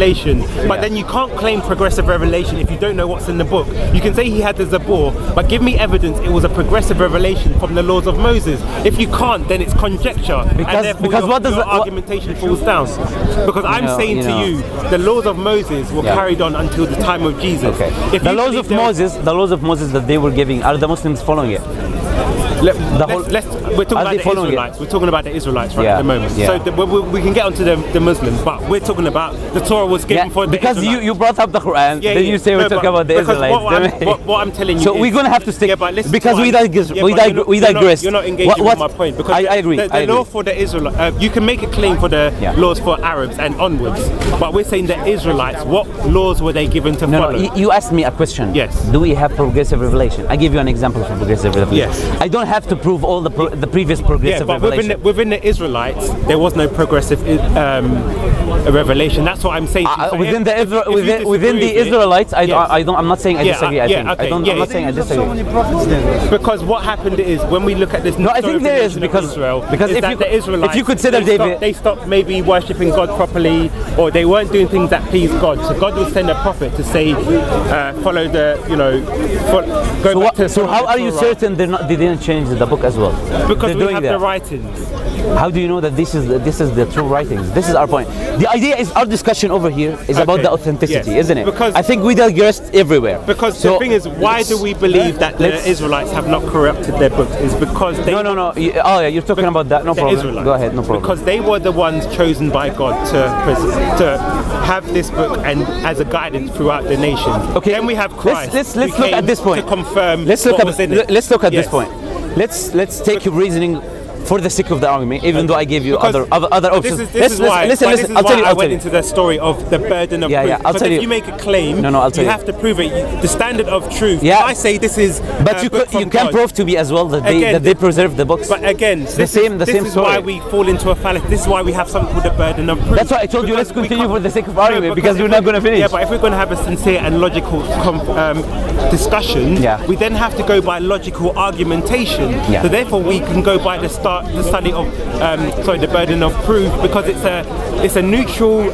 revelation. But then you can't claim progressive revelation if you don't know what's in the book. You can say he had the Zabur, but give me evidence it was a progressive revelation from the laws of Moses. If you can't, then it's conjecture, and therefore what does your argumentation falls down. Because I'm saying to you, the laws of Moses were carried on until the time of Jesus. If the laws of Moses that they were giving, are the Muslims following it? We're talking about the Israelites. We're talking about the Israelites at the moment. So we can get onto the Muslims, but we're talking about the Torah was given for the because Israelites. you brought up the Quran, then you say we're talking about the Israelites. What I'm telling you so is, we're going to have to stick, because we digress. You're not engaging with my point, because I agree. The law for the Israelites, you can make a claim for the laws for Arabs and onwards, but we're saying the Israelites, what laws were they given to follow? No, you asked me a question. Yes. Do we have progressive revelation? I give you an example for progressive revelation. Yes. I don't have to prove all the previous progressive revelation. Within the Israelites, there was no progressive revelation. That's what I'm saying. Within the Israelites, I'm not saying I disagree. I'm not saying I disagree. So many prophets there. Because what happened is, when we look at this, I think there is, because if you consider David, they stopped maybe worshipping God properly, or they weren't doing things that pleased God. So God would send a prophet to say, follow the, go back to. So how are you certain they didn't change the book as well? Because we have the writings. How do you know that this is the true writings? This is our point. The idea is, our discussion over here is about the authenticity, isn't it? Because I think we digressed everywhere. Because the thing is, why do we believe that the Israelites have not corrupted their books? Is because they... No. You're talking about that. No problem. Israelites. Go ahead. No problem. Because they were the ones chosen by God to have this book and as a guidance throughout the nation. Okay. Then we have Christ. Let's look at this point. To confirm let's look what was in it. Let's look at this point. Let's take your reasoning for the sake of the argument, even though I gave you other options. This is why I went into the story of the burden of proof. I'll tell you. If you make a claim, I'll tell you have to prove it. The standard of truth. Yeah. I say this is. But you can prove to me as well that they preserve the books. But again, this is why we fall into a fallacy. This is why we have something called the burden of proof. That's why I told you let's continue for the sake of argument, because we're not going to finish. Yeah, but if we're going to have a sincere and logical discussion, we then have to go by logical argumentation. So therefore, we can go by the study of the burden of proof, because it's a neutral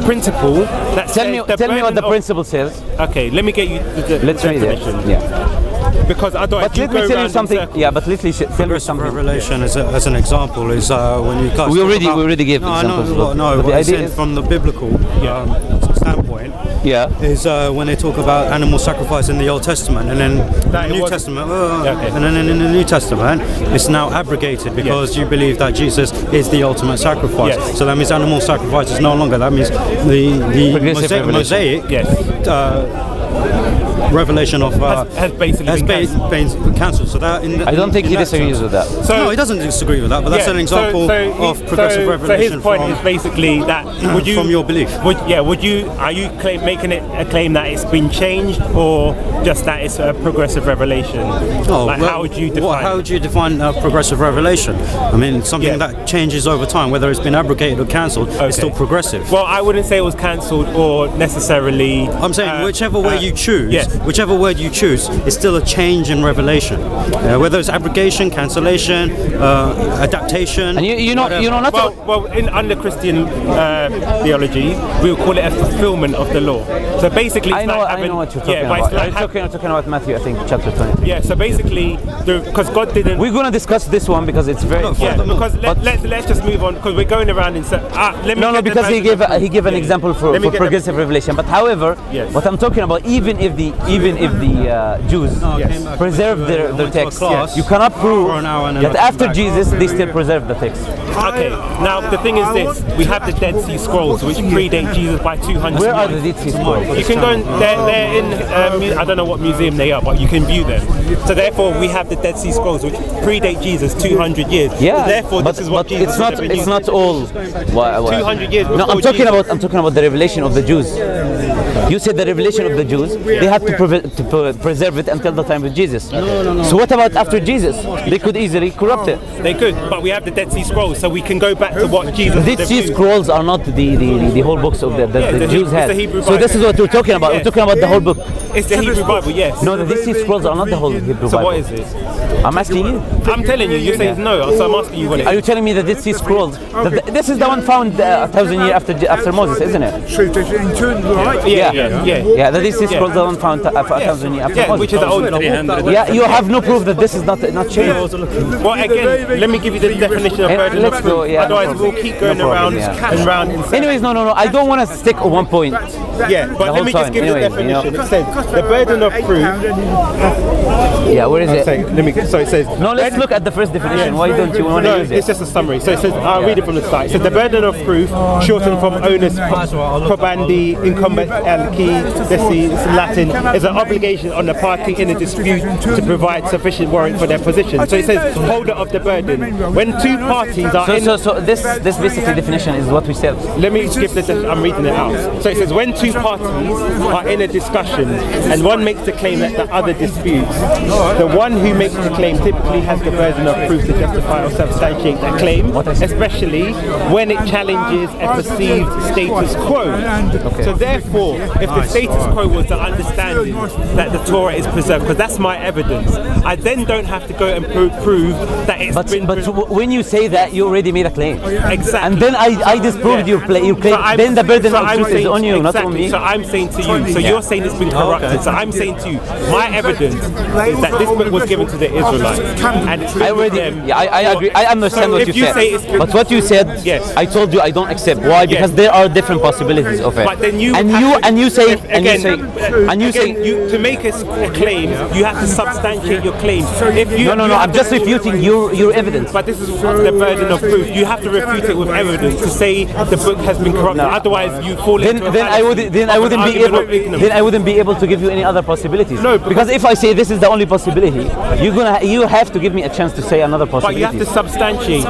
principle that tell me what the principle says. Okay, let me get you let's read it. Because I don't. But let me tell you something. But let me tell you something. Revelation as an example is when you guys. We already gave examples. What I said from the biblical standpoint. Is when they talk about animal sacrifice in the Old Testament, and then the New Testament, and then in the New Testament, it's now abrogated because you believe that Jesus is the ultimate sacrifice. So that means animal sacrifice is no longer. That means the Mosaic revelation of has basically been cancelled. So that I don't think he disagrees with that. So no, he doesn't disagree with that. But that's an example of progressive revelation. So his point is basically that from your belief. Are you making it a claim that it's been changed, or just that it's a progressive revelation? How would you define? How would you define progressive revelation? I mean, something that changes over time, whether it's been abrogated or cancelled, it's still progressive. Well, I wouldn't say it was cancelled or necessarily. I'm saying whichever way you choose. Whichever word you choose, it's still a change in revelation. Whether it's abrogation, cancellation, adaptation. And you know not. Under Christian theology, we would call it a fulfillment of the law. So basically, I know what you're talking about. I'm talking about Matthew, I think, chapter 20. Yeah. So basically, because God didn't. We're going to discuss this one because it's very. Because let's just move on, because we're going around in. Because he gave an example for progressive revelation. But however, what I'm talking about, even if the Jews preserve their text, you cannot prove that after Jesus they still preserve the text. Okay, now the thing is this: we have the Dead Sea Scrolls, which predate Jesus by 200 years. Where are the Dead Sea Scrolls? You can go. They're in. I don't know what museum they are, but you can view them. So therefore, we have the Dead Sea Scrolls, which predate Jesus 200 years. Yeah. So therefore, this is what Jesus. It's not all. 200 years. No, I'm talking about the revelation of the Jews. You said the revelation of the Jews, they have to preserve it until the time of Jesus. So what about after Jesus? They could easily corrupt it. They could, but we have the Dead Sea Scrolls, so we can go back to what Jesus. The Dead Sea Scrolls are not the whole books of the Jews had. So this is what we're talking about. We're talking about the whole book. It's the Hebrew Bible, yes. No, the Dead Sea Scrolls are not the whole Hebrew Bible. So what is it? I'm asking you. I'm telling you. You're saying no, so I'm asking you what it is. Are you telling me the Dead Sea Scrolls? This is the one found 1,000 years after Moses, isn't it? Yeah. The Dead Sea Scrolls are the one found 1,000 years after Moses. Which is the old. Yeah, you have no proof that this is not changed. Well, again, let me give you the definition of burden of proof. Otherwise, we'll keep going around and round. Anyways, no. I don't want to stick on one point. Yeah, but let me just give you the definition. It says the burden of proof. Yeah, where is it? So it says. No, let's look at the first definition. Why don't you want to use it? It's just a summary. So it says, I'll read it from the site. It says the burden of proof, shortened from onus probandi, incumbent alki, it's Latin, is an obligation on the party in a dispute to provide sufficient warrant for their position. So it says holder of the burden. When two parties are So this basically definition is what we said. Let me give this. I'm reading it out. So it says when two parties are in a discussion and one makes the claim that the other disputes, the one who makes the claim typically has the burden of proof to justify or substantiate that claim, especially when it challenges a perceived status quo. So therefore, if the status quo was the understanding that the Torah is preserved, because that's my evidence, I then don't have to go and prove that it's been preserved. But when you say that, you already made a claim. Exactly. And then I disproved your claim. Then the burden of proof is on you, not on me. So I'm saying to you, so you're saying it's been corrupted. So I'm saying to you, my evidence is that this book was given to the Israelites. And it's I agree. I understand what you said. But what you said, yes. I told you I don't accept. Why? Because there are different possibilities of it. But then you say to make a claim, you have to substantiate your claim. No. I'm just refuting your evidence. But this is the burden of proof. You have to refute it with evidence to say the book has been corrupted. Otherwise, you fall into I wouldn't be able to give you any other possibilities. No, because if I say this is the only possibility, you have to give me a chance to say another possibility. But you have to substantiate.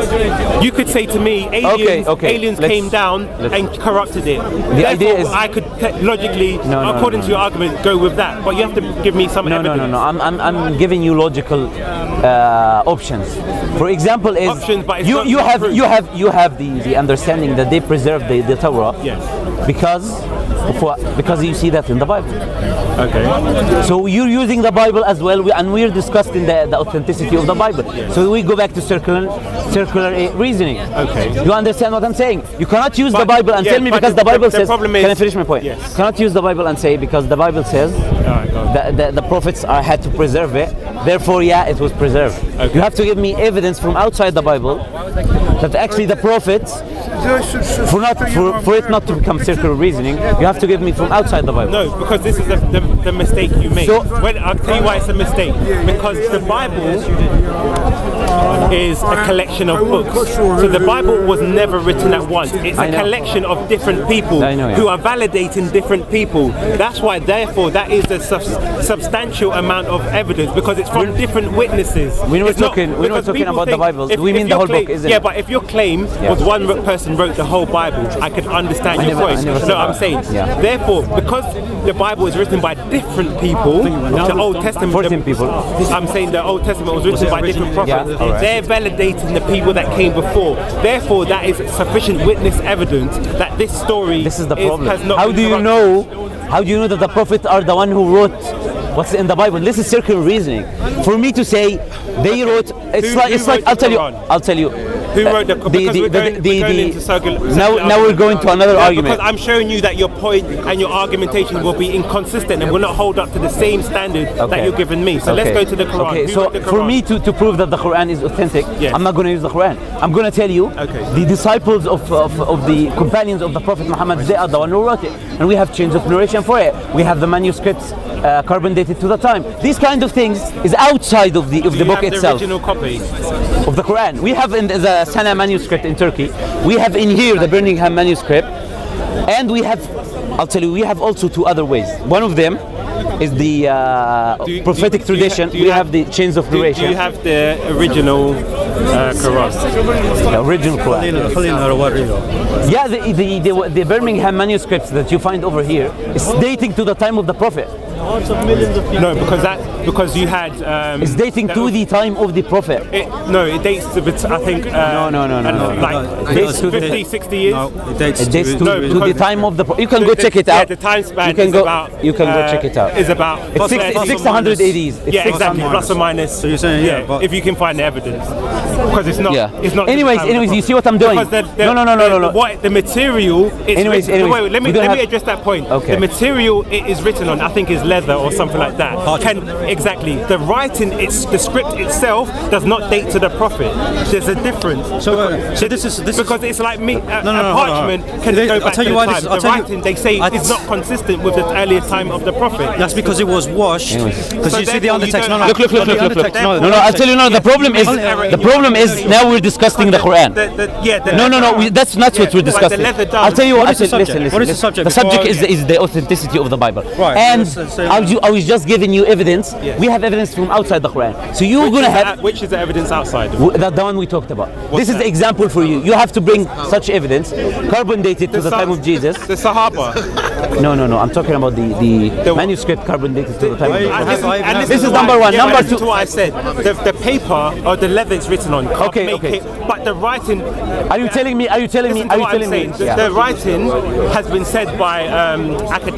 You could say to me, aliens came down and corrupted it. The idea is I could logically, according to your argument, go with that. But you have to give me some evidence. No. I'm giving you logical options. For example, you have the understanding that they preserved the Torah. Yes. Because you see that in the Bible. Okay. So you're using the Bible as well, and we're discussing the authenticity of the Bible. Yes. So we go back to circular reasoning. Okay. You understand what I'm saying? You cannot use the Bible and tell me because the Bible says. Can I finish my point? Yes. You cannot use the Bible and say because the Bible says the prophets had to preserve it. Therefore, it was preserved. Okay. You have to give me evidence from outside the Bible that actually the prophets, for it not to become circular reasoning, you have to give me from outside the Bible. No, because this is the mistake you make. So, I'll tell you why it's a mistake. Because the Bible is a collection of books. So the Bible was never written at once. It's a collection of different people who are validating different people. That's why, therefore, that is a substantial amount of evidence because it's from different witnesses. We're not talking about the Bible. We mean the whole book, isn't it? Yeah, but if your claim was one person wrote the whole Bible, I can understand your point. So I'm saying, therefore, because the Bible is written by different people, the Old Testament, 14 people. I'm saying the Old Testament was written by different prophets. They're validating the people that came before. Therefore, that is sufficient witness evidence that this story this is the problem. Has not How do you know that the prophets are the one who wrote what's in the Bible? This is circular reasoning. For me to say they wrote, it's like I'll tell you. Who wrote the? Because we're going into circular. Now we're going to another argument. Because I'm showing you that your point and your argumentation will be inconsistent and will not hold up to the same standard that you're giving me. So let's go to the Quran. Okay, so for me to prove that the Quran is authentic, I'm not going to use the Quran. I'm going to tell you the disciples of the companions of the Prophet Muhammad, they are the one who wrote it, and we have chains of narration for it. We have the manuscripts carbon dated to the time. These kind of things is outside of the book itself. The original copy of the Quran. We have in the Sana manuscript in Turkey. We have in here the Birmingham manuscript, and we have, I'll tell you, we have also two other ways. One of them prophetic tradition. We have the chains of narration. Do you have the original Quran? The original Quran. Yeah, the Birmingham manuscripts that you find over here is dating to the time of the Prophet. No, because you had. It's dating to the time of the Prophet. It dates to, I think. No. Like dates 50, 60 years. No, it dates to the time of the Prophet. You can go check it out. Yeah, the time span. You can go check it out. Is about. It's 600 ADs. Yeah, exactly. Plus or minus. So you're saying if you can find the evidence, because it's not. Yeah. It's not. Anyways, you see what I'm doing? No. What the material? Anyways, wait, let me address that point. Okay. The material it is written on, I think, is leather or something like that. Exactly. The writing, the script itself does not date to the Prophet. There's a difference. So this is because it's like me. Parchment can go back to the time. The writing, they say, is not consistent with the earlier time of the Prophet. That's because it was washed. Because you see the undertext. Look. No. I'll tell you. No, the problem is now we're discussing the Quran. No. That's not what we're discussing. I'll tell you what. Listen. What is the subject? The subject is the authenticity of the Bible. Right. And I was just giving you evidence. We have evidence from outside the Quran. So you're going to have... Which is the evidence outside? The one we talked about. This is the example for you. You have to bring such evidence, carbon dated to the time of Jesus. The Sahaba. No. I'm talking about the manuscript carbon dated to the time of Jesus. This is number one. Number two. To what I said. The paper or the leather it's written on. Okay. But the writing... Are you telling me? The writing has been said by academics.